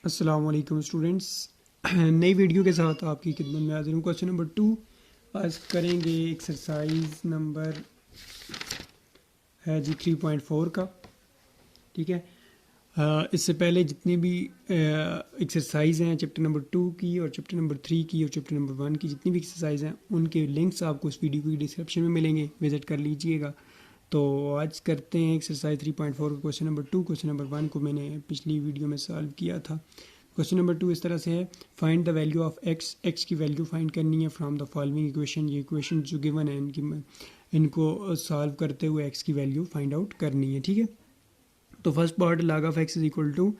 अस्सलाम वालेकुम स्टूडेंट्स। नई वीडियो के साथ आपकी खिदमत में हाजिर हूँ। क्वेश्चन नंबर 2 आज करेंगे। एक्सरसाइज नंबर है जी 3.4 का। ठीक है। इससे पहले जितनी भी एक्सरसाइज हैं चैप्टर नंबर 2 की और चैप्टर नंबर 3 की और चैप्टर नंबर 1 की, जितनी भी एक्सरसाइज हैं उनके लिंक्स आपको इस वीडियो की डिस्क्रिप्शन में मिलेंगे, विजिट कर लीजिएगा। तो आज करते हैं एक्सरसाइज 3.4 का क्वेश्चन नंबर 2। क्वेश्चन नंबर 1 को मैंने पिछली वीडियो में सॉल्व किया था। क्वेश्चन नंबर 2 इस तरह से है, find the value of x. X की वैल्यू फाइंड करनी है फ्रॉम द फॉलोइंग इक्वेशन। ये इक्वेशन जो गिवन है इनको सॉल्व करते हुए एक्स की वैल्यू फाइंड आउट करनी है। ठीक है। तो first part log of X is equal to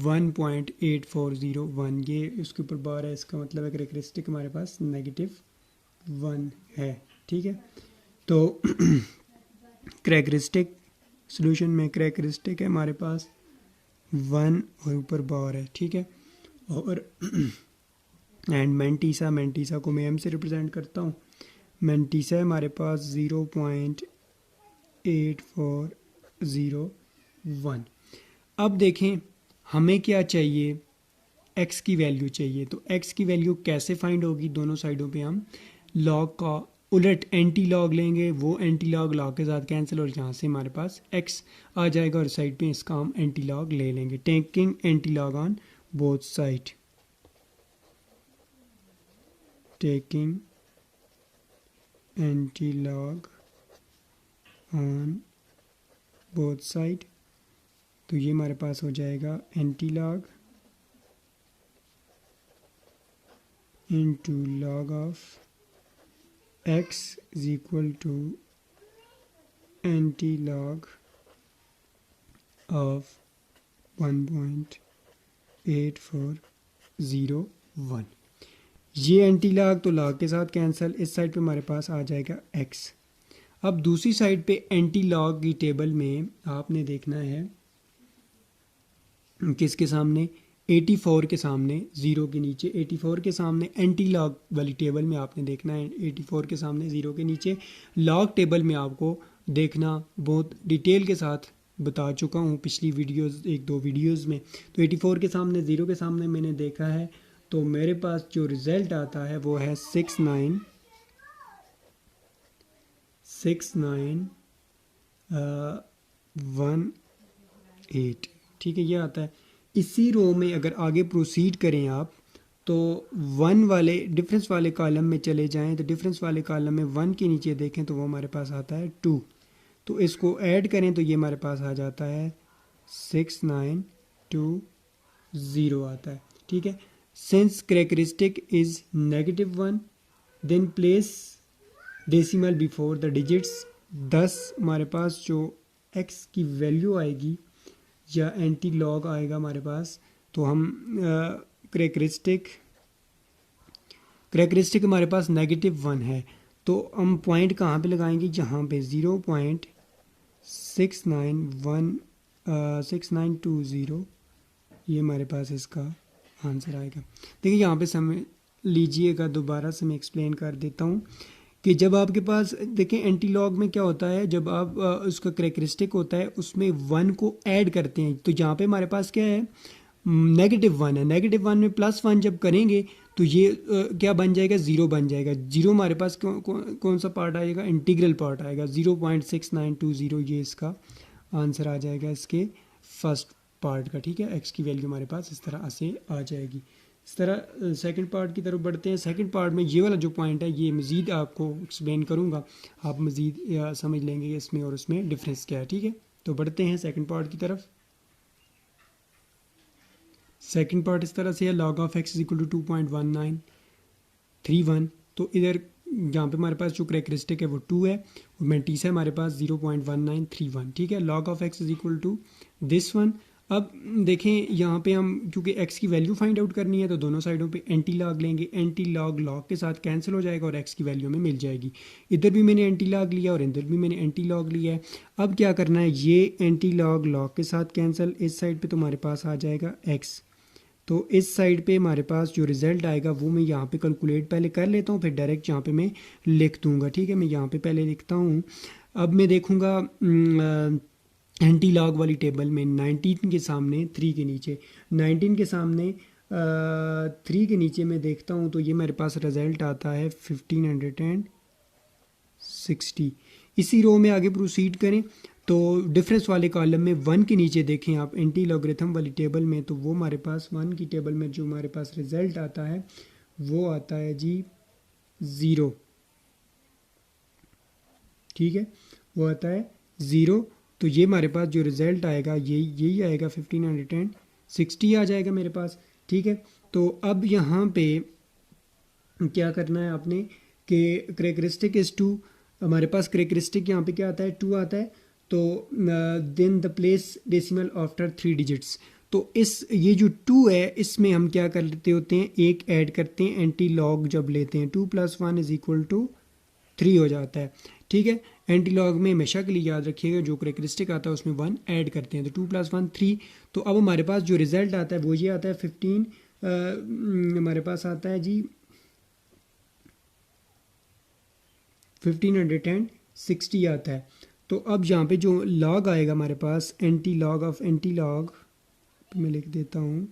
1.8401। ये उसके ऊपर बार है, इसका मतलब है करेक्टरिस्टिक हमारे पास -1 है। ठीक है। तो करेक्टरिस्टिक सोल्यूशन में करेक्टरिस्टिक है हमारे पास 1 और ऊपर बार है। ठीक है। और एंड मेंटीसा को मैं एम से रिप्रेजेंट करता हूँ। मेंटीसा है हमारे पास 0.8401। अब देखें हमें क्या चाहिए, एक्स की वैल्यू चाहिए। तो एक्स की वैल्यू कैसे फाइंड होगी, दोनों साइडों पे हम लॉग का उलट एंटी लॉग लेंगे, वो एंटी लॉग लॉग के साथ कैंसिल और यहाँ से हमारे पास एक्स आ जाएगा और साइड पे इसका हम एंटी लॉग ले लेंगे। Taking anti log on both side, taking anti log on both side. तो ये हमारे पास हो जाएगा anti log into log of x is equal to anti-log of 1.8401। ये एंटी लॉग तो लॉग के साथ कैंसिल, इस साइड पे हमारे पास आ जाएगा x। अब दूसरी साइड पे एंटी लॉग की टेबल में आपने देखना है किसके सामने, 84 के सामने, 0 के नीचे 84 के सामने एंटी लॉग वाली टेबल में आपने देखना है 84 के सामने 0 के नीचे। लॉग टेबल में आपको देखना बहुत डिटेल के साथ बता चुका हूँ पिछली वीडियोस, 1-2 वीडियोस में। तो 84 के सामने 0 के सामने मैंने देखा है, तो मेरे पास जो रिज़ल्ट आता है वो है 6918। ठीक है, ये आता है। इसी रो में अगर आगे प्रोसीड करें आप तो 1 वाले डिफरेंस वाले कॉलम में चले जाएं, तो डिफरेंस वाले कॉलम में 1 के नीचे देखें तो वो हमारे पास आता है 2। तो इसको ऐड करें तो ये हमारे पास आ जाता है 6920 आता है। ठीक है। Since characteristic is -1 then place decimal before the digits. 10 हमारे पास जो x की वैल्यू आएगी या एंटी लॉग आएगा हमारे पास, तो हम करेक्टरिस्टिक हमारे पास -1 है, तो हम पॉइंट कहाँ पे लगाएंगे, जहाँ पे 0.6920 ये हमारे पास इसका आंसर आएगा। देखिए यहाँ पे समझ लीजिएगा, दोबारा से मैं एक्सप्लेन कर देता हूँ कि जब आपके पास देखें एंटी लॉग में क्या होता है, जब आप उसका करेक्टरिस्टिक होता है उसमें 1 को ऐड करते हैं, तो यहाँ पे हमारे पास क्या है, -1 है। -1 में +1 जब करेंगे तो ये क्या बन जाएगा, 0 बन जाएगा। 0 हमारे पास कौन सा पार्ट आएगा, इंटीग्रल पार्ट आएगा। 0.6920 ये इसका आंसर आ जाएगा इसके फर्स्ट पार्ट का। ठीक है। एक्स की वैल्यू हमारे पास इस तरह से आ जाएगी। इस तरह सेकंड पार्ट की तरफ बढ़ते हैं। सेकंड पार्ट में ये वाला जो पॉइंट है ये मज़ीद आपको एक्सप्लेन करूँगा, आप मज़ीद समझ लेंगे इसमें और उसमें डिफरेंस क्या है। ठीक है। तो बढ़ते हैं सेकंड पार्ट की तरफ। सेकंड पार्ट इस तरह से है, log of x is equal to 2.1931। तो इधर यहाँ पे हमारे पास जो करेक्टरिस्टिक है वो 2 है और मेंटीसा हमारे पास 0.1931। ठीक है। log of x is equal to this one. अब देखें यहाँ पे हम क्योंकि x की वैल्यू फाइंड आउट करनी है तो दोनों साइडों पे एंटी लॉग लेंगे। एंटी लॉग लॉग के साथ कैंसिल हो जाएगा और x की वैल्यू में मिल जाएगी। इधर भी मैंने एंटी लॉग लिया और इधर भी मैंने एंटी लॉग लिया है। अब क्या करना है, ये एंटी लॉग लॉग के साथ कैंसिल, इस साइड पे तुम्हारे पास आ जाएगा x। तो इस साइड पे हमारे पास जो रिज़ल्ट आएगा वो मैं यहाँ पे कैलकुलेट पहले कर लेता हूँ, फिर डायरेक्ट यहाँ पे मैं लिख दूँगा। ठीक है। मैं यहाँ पे पहले लिखता हूँ। अब मैं देखूँगा एंटी लॉग वाली टेबल में 19 के सामने 3 के नीचे, 19 के सामने 3 के नीचे मैं देखता हूँ तो ये मेरे पास रिज़ल्ट आता है 1560। इसी रो में आगे प्रोसीड करें तो डिफरेंस वाले कॉलम में 1 के नीचे देखें आप एंटी लॉगरिथम वाली टेबल में, तो वो हमारे पास 1 की टेबल में जो हमारे पास रिज़ल्ट आता है वो आता है जी 0। ठीक है, वो आता है 0। तो ये हमारे पास जो रिज़ल्ट आएगा यही आएगा 1560 आ जाएगा मेरे पास। ठीक है, तो अब यहाँ पे क्या करना है आपने कि करेक्टरिस्टिक इज़ 2, हमारे पास करेक्टरिस्टिक यहाँ पे क्या आता है 2 आता है, तो then the place decimal after 3 digits. तो ये जो 2 है इसमें हम क्या कर लेते होते हैं, एक ऐड करते हैं एंटी लॉग जब लेते हैं, 2 + 1 = 3 हो जाता है। ठीक है, एंटी लॉग में हमेशा के लिए याद रखिएगा जो करेक्टरिस्टिक आता है उसमें 1 ऐड करते हैं, तो 2 + 1 3। तो अब हमारे पास जो रिज़ल्ट आता है वो ये आता है 15 हमारे पास आता है जी 1560 आता है। तो अब यहाँ पे जो लॉग आएगा हमारे पास anti log of anti log, मैं लिख देता हूँ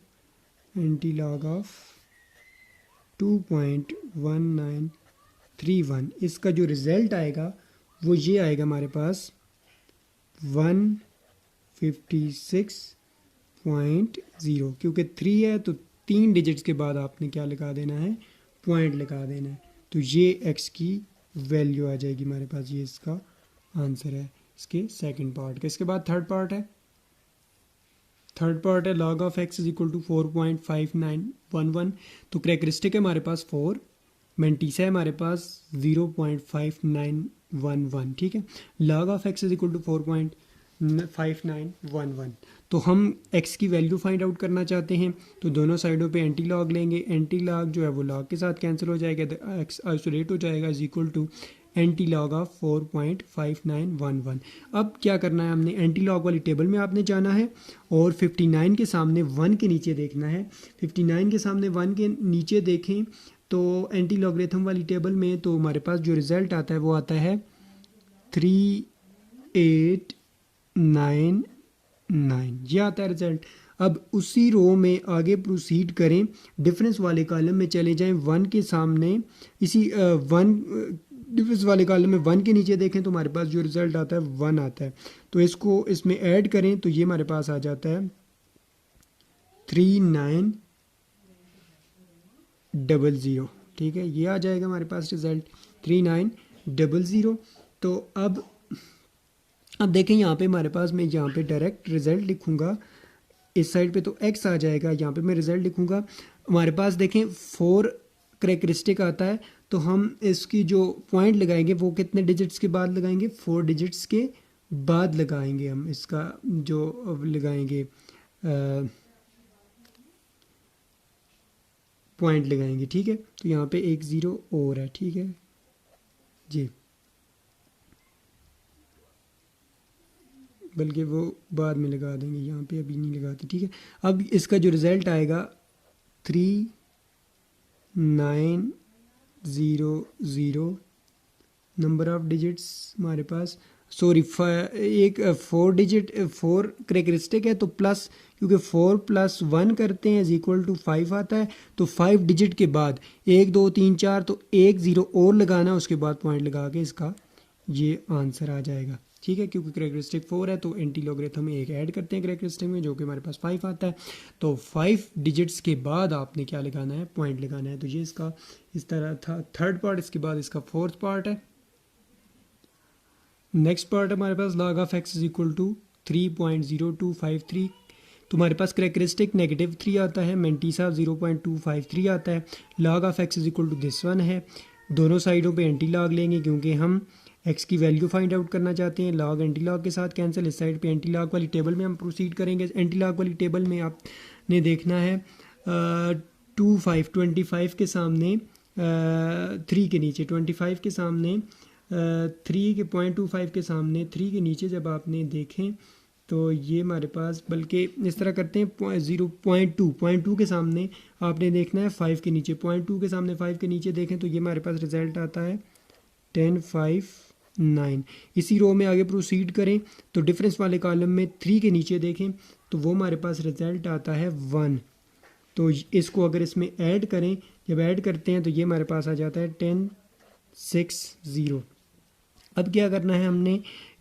एंटी लॉग ऑफ 2.1931, इसका जो रिज़ल्ट आएगा वो ये आएगा हमारे पास 156.0, क्योंकि 3 है तो 3 डिजिट्स के बाद आपने क्या लगा देना है, पॉइंट लगा देना है। तो ये एक्स की वैल्यू आ जाएगी हमारे पास, ये इसका आंसर है इसके सेकंड पार्ट का। इसके बाद थर्ड पार्ट है, लॉग ऑफ एक्स = 4.5911। तो करेक्टरिस्टिक है हमारे पास 4, मेंटीसा है हमारे पास 0.5911। ठीक है, लॉग ऑफ एक्स = 4.5911। तो हम x की वैल्यू फाइंड आउट करना चाहते हैं तो दोनों साइडों पे एंटी लॉग लेंगे, एंटी लॉग जो है वो लॉग के साथ कैंसिल हो जाएगा, तो x आइसोलेट हो जाएगा = एंटी लॉग ऑफ 4.5911। अब क्या करना है, हमने एंटी लॉग वाली टेबल में आपने जाना है और 59 के सामने 1 के नीचे देखना है। 59 के सामने 1 के नीचे देखें तो एंटी लॉगरिथम वाली टेबल में तो हमारे पास जो रिज़ल्ट आता है वो आता है 3899, ये आता है रिज़ल्ट। अब उसी रो में आगे प्रोसीड करें, डिफरेंस वाले कॉलम में चले जाएं, 1 के सामने इसी 1 डिफरेंस वाले कॉलम में 1 के नीचे देखें तो हमारे पास जो रिज़ल्ट आता है 1 आता है। तो इसको इसमें ऐड करें तो ये हमारे पास आ जाता है 3900। ठीक है, ये आ जाएगा हमारे पास रिज़ल्ट 3900। तो अब देखें यहाँ पे हमारे पास, मैं यहाँ पे डायरेक्ट रिज़ल्ट लिखूँगा, इस साइड पे तो x आ जाएगा, यहाँ पे मैं रिज़ल्ट लिखूँगा। हमारे पास देखें 4 करेक्टरिस्टिक आता है, तो हम इसकी जो पॉइंट लगाएंगे वो कितने डिजिट्स के बाद लगाएंगे, 4 डिजिट्स के बाद लगाएंगे हम इसका जो लगाएंगे पॉइंट लगाएंगे। ठीक है, तो यहाँ पे 1 0 और है। ठीक है जी, बल्कि वो बाद में लगा देंगे, यहाँ पे अभी नहीं लगाते। ठीक है, अब इसका जो रिज़ल्ट आएगा 3900, नंबर ऑफ डिजिट्स हमारे पास, सॉरी एक 4 डिजिट 4 करेक्टरिस्टिक है तो प्लस, क्योंकि 4 + 1 करते हैं = 5 आता है, तो 5 डिजिट के बाद 1 2 3 4 तो 1 0 और लगाना, उसके बाद पॉइंट लगा के इसका ये आंसर आ जाएगा। ठीक है, क्योंकि करेक्टरिस्टिक 4 है तो एंटी लॉगरिथम में एक ऐड करते हैं करेक्टरिस्टिक में, जो कि हमारे पास 5 आता है। तो 5 डिजिट्स के बाद आपने क्या लगाना है, पॉइंट लगाना है। तो ये इसका इस तरह था थर्ड पार्ट। इसके बाद इसका फोर्थ पार्ट है। नेक्स्ट पार्ट हमारे पास लॉग ऑफ एक्स = 3.0253। तो हमारे पास करेक्टरिस्टिक -3 आता है, मेंटीसा 0.253 आता है, log of x = this one है। दोनों साइडों पे एंटी लॉग लेंगे क्योंकि हम एक्स की वैल्यू फाइंड आउट करना चाहते हैं। लॉग एंटी लॉग के साथ कैंसिल, इस साइड पे एंटी लॉग वाली टेबल में हम प्रोसीड करेंगे। एंटी लॉग वाली टेबल में आपने देखना है 25 के सामने 3 के नीचे, 25 के सामने 3 के 0.25 के सामने 3 के नीचे जब आपने देखें तो ये हमारे पास, बल्कि इस तरह करते हैं 0.2 के सामने आपने देखना है 5 के नीचे, 0.2 के सामने 5 के नीचे देखें तो ये हमारे पास रिज़ल्ट आता है 10,500। 9। इसी रो में आगे प्रोसीड करें तो डिफरेंस वाले कॉलम में 3 के नीचे देखें तो वो हमारे पास रिजल्ट आता है 1। तो इसको अगर इसमें ऐड करें, जब ऐड करते हैं तो ये हमारे पास आ जाता है 10 6 0। अब क्या करना है हमने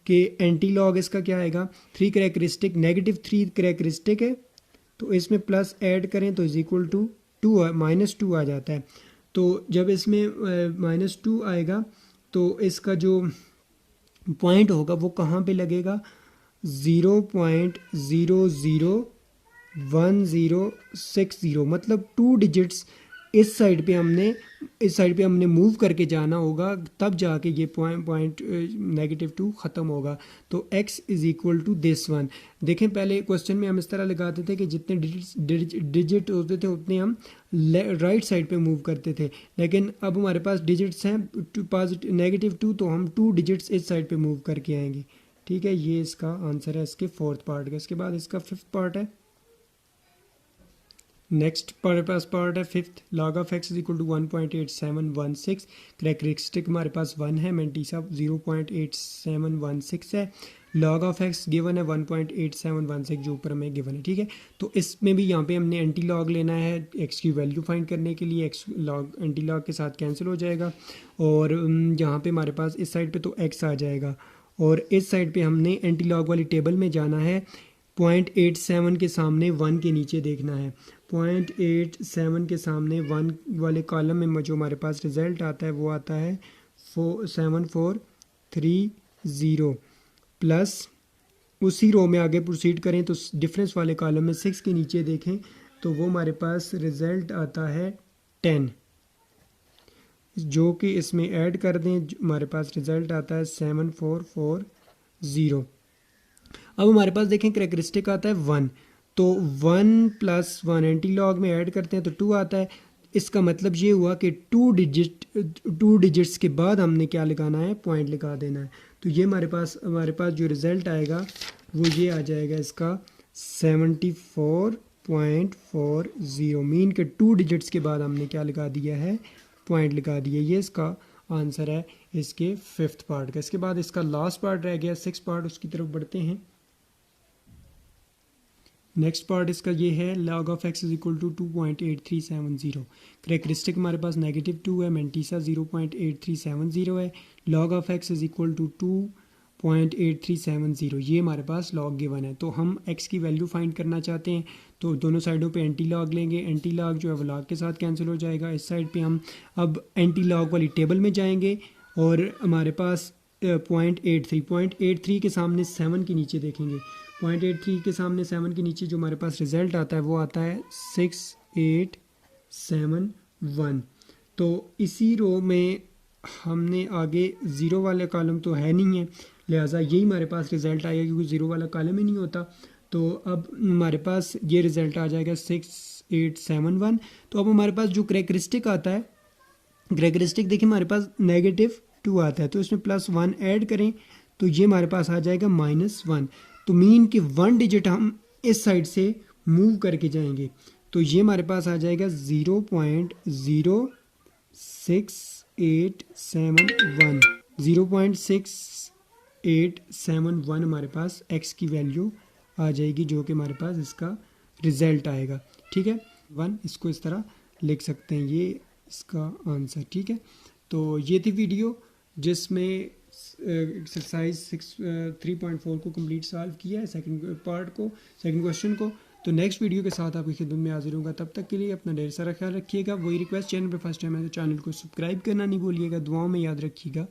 कि एंटी लॉग इसका क्या आएगा, 3 करेक्टरिस्टिक -3 करेक्टरिस्टिक है तो इसमें प्लस ऐड करें तो इज इक्वल टू 2 -2 आ जाता है। तो जब इसमें -2 आएगा तो इसका जो पॉइंट होगा वो कहाँ पे लगेगा, 0.001060, मतलब 2 डिजिट्स इस साइड पे हमने मूव करके जाना होगा, तब जाके ये पॉइंट -2 ख़त्म होगा। तो x is equal to this one. देखें पहले क्वेश्चन में हम इस तरह लगाते थे कि जितने डिजिट होते थे उतने हम राइट साइड पे मूव करते थे, लेकिन अब हमारे पास डिजिट्स हैं -2 तो हम 2 डिजिट्स इस साइड पे मूव करके आएंगे। ठीक है, ये इसका आंसर है इसके 4th पार्ट का। इसके बाद इसका 5th पार्ट है। नेक्स्ट पार्ट है 5th, log of x is equal to 1.8716। Characteristic हमारे पास 1 है, मैंटीसा 0.8716 है। log ऑफ x गिवन है 1.8716 जो ऊपर में गिवन है। ठीक है, तो इसमें भी यहाँ पे हमने एंटी लॉग लेना है x की वैल्यू फाइंड करने के लिए। x लॉग एंटी लॉग के साथ कैंसिल हो जाएगा और यहाँ पे हमारे पास इस साइड पे तो x आ जाएगा और इस साइड पे हमने एंटी लॉग वाली टेबल में जाना है। 0.87 के सामने 1 के नीचे देखना है। 0.87 के सामने 1 वाले कॉलम में जो हमारे पास रिजल्ट आता है वो आता है 7430 प्लस उसी रो में आगे प्रोसीड करें तो डिफरेंस वाले कॉलम में 6 के नीचे देखें तो वो हमारे पास रिजल्ट आता है 10, जो कि इसमें ऐड कर दें हमारे पास रिजल्ट आता है 7440। अब हमारे पास देखें करेक्टरिस्टिक आता है 1, तो 1 + 1 एंटी लॉग में ऐड करते हैं तो 2 आता है। इसका मतलब ये हुआ कि 2 डिजिट्स के बाद हमने क्या लगाना है, पॉइंट लगा देना है। तो ये हमारे पास जो रिज़ल्ट आएगा वो ये आ जाएगा इसका 74.40, मीन के 2 डिजिट्स के बाद हमने क्या लगा दिया है, पॉइंट लगा दिया। ये इसका आंसर है इसके 5th पार्ट का। इसके बाद इसका लास्ट पार्ट रह गया 6th पार्ट, उसकी तरफ बढ़ते हैं। नेक्स्ट पार्ट इसका ये है, log of x is equal to 2.8370। Characteristic हमारे पास -2 है, मैंटीसा 0.8370 है। log of x is equal to 2.8370, ये हमारे पास लॉग गिवन है। तो हम x की वैल्यू फाइंड करना चाहते हैं तो दोनों साइडों पे एंटी लॉग लेंगे। एंटी लॉग जो है वो लॉग के साथ कैंसिल हो जाएगा। इस साइड पे हम अब एंटी लॉग वाली टेबल में जाएंगे और हमारे पास 0.83 के सामने 7 के नीचे देखेंगे। 0.83 के सामने 7 के नीचे जो हमारे पास रिजल्ट आता है वो आता है 6871। तो इसी रो में हमने आगे ज़ीरो वाला कॉलम तो है नहीं है, लिहाजा यही हमारे पास रिज़ल्ट आएगा क्योंकि ज़ीरो वाला कॉलम ही नहीं होता। तो अब हमारे पास ये रिज़ल्ट आ जाएगा 6871। तो अब हमारे पास जो करेक्टरिस्टिक आता है, करेक्टरिस्टिक देखिए हमारे पास -2 आता है तो इसमें +1 ऐड करें तो ये हमारे पास आ जाएगा -1। तो मीन कि 1 डिजिट हम इस साइड से मूव करके जाएंगे तो ये हमारे पास आ जाएगा 0.06871। 0.6871 हमारे पास x की वैल्यू आ जाएगी, जो कि हमारे पास इसका रिजल्ट आएगा। ठीक है, 1 इसको इस तरह लिख सकते हैं, ये इसका आंसर। ठीक है, तो ये थी वीडियो जिसमें एक्सरसाइज 3.4 को कंप्लीट सॉल्व किया है, सेकंड क्वेश्चन को। तो नेक्स्ट वीडियो के साथ आपकी खिदमत में हाजिर होगा। तब तक के लिए अपना ढेर सारा ख्याल रखिएगा। वही रिक्वेस्ट, चैनल पे फर्स्ट टाइम है तो चैनल को सब्सक्राइब करना नहीं भूलिएगा, दुआओं में याद रखिएगा।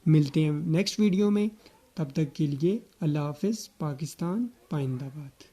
मिलते हैं नेक्स्ट वीडियो में, तब तक के लिए अल्लाह हाफिज़। पाकिस्तान पाइंदाबाद।